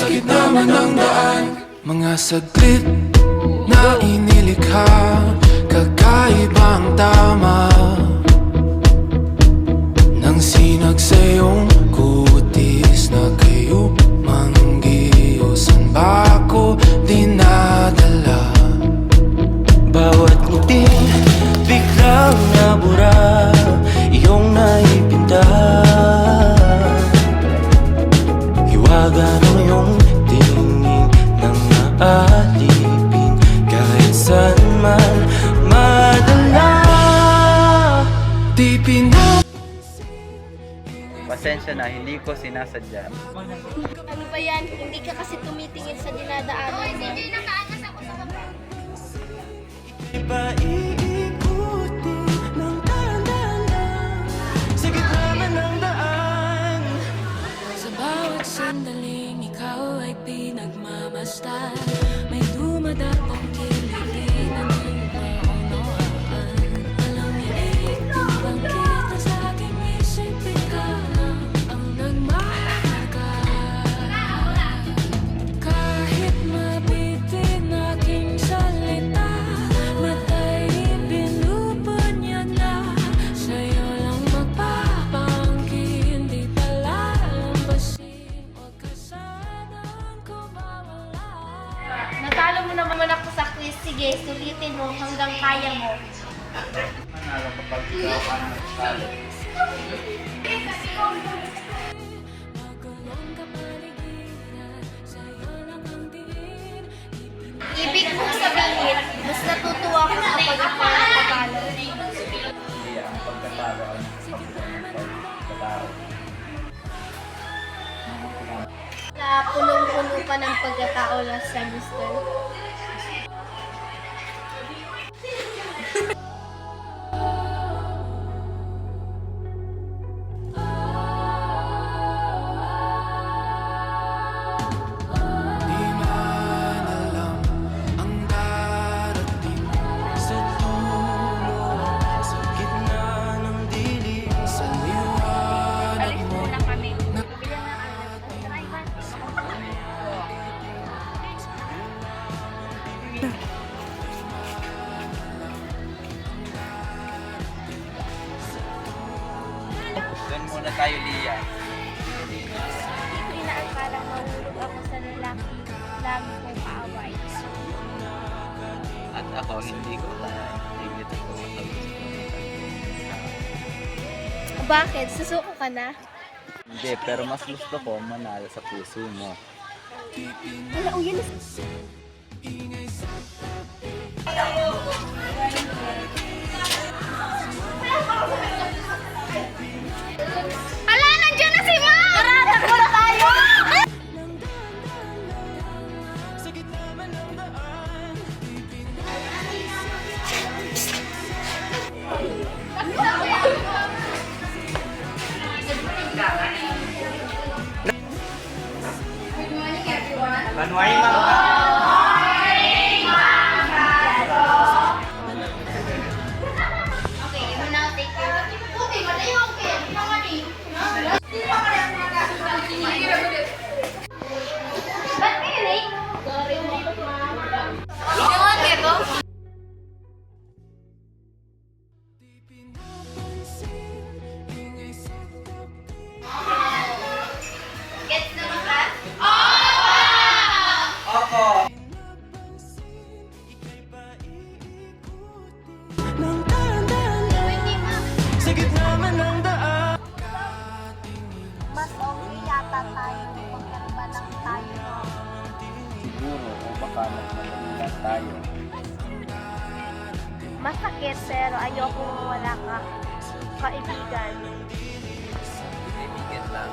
sa gitna man ng daan. Mga saglit na inilikha, kakaibang tama nang sinag sa iyong kutis na kayo manggiyosan ba ako dinadala? Bawat ngiti biglang nabura, iyong naipinta. Hiwaga ng iyong tingin nang naalipin, kahit saan man madala. Di Pasensya na, hindi ko sinasadya. Ano ba yan? Hindi ka kasi tumitingin sa dinadaanan mo. Iba iikutin ng daan-daan sa gitna man ng daan. Sa bawat sandaling ikaw ay pinagmamasdan, may dumadapong kiliti na di maunawaan. Alam niya bang kita sa aking isip, ikaw lang ang nagmahalaga. Kahit mabitin aking salita, matay binubod niya na, sa'yo lang magpapangkin, di pala lambasin, huwag ka sanang kumawala. Natalo mo naman ako sa quiz. Sige, sulitin mo hanggang kaya mo. Manalo kapag ikaw ang nagtalo. Magulong kapaligiran, sa'yo lang ang tingin. Ibig kong sabihin, mas natutuwa ko kapag ikaw ang natalo. Hindi ang pagkatalo ang pagkatalo ng pagkatalo. Na punong-puno pa ng pagkatao last semester. Di man alam ang darating Sa dulo, sa gitna ng dilim, sa liwanag mo. kami. Doon muna tayo, Lia. Hindi ko inaakalang mahulog ako sa lalaki lagi kong kaaway. At ako, hindi ko tigit ako Bakit? Susuko ka na? Hindi, pero mas gusto ko manalo sa puso mo. Wala, uyan na. Ala, nandiyan na si Ma! Tara, takbo na tayo! sa gitna man ng daan. Manuay mga Okay, you now take care. Okay, malayo. Okay, naman eh. Ba't kayo, Ray? Sorry, Gets naman ka? Ng daan-daan Hindi ma. sa gitna man ng daan. Mas okay yata tayo kung ba lang tayo. siguro kung baka mas madali lang tayo. Masakit pero ayoko wala ka. Kaibigan. Kaibigan lang.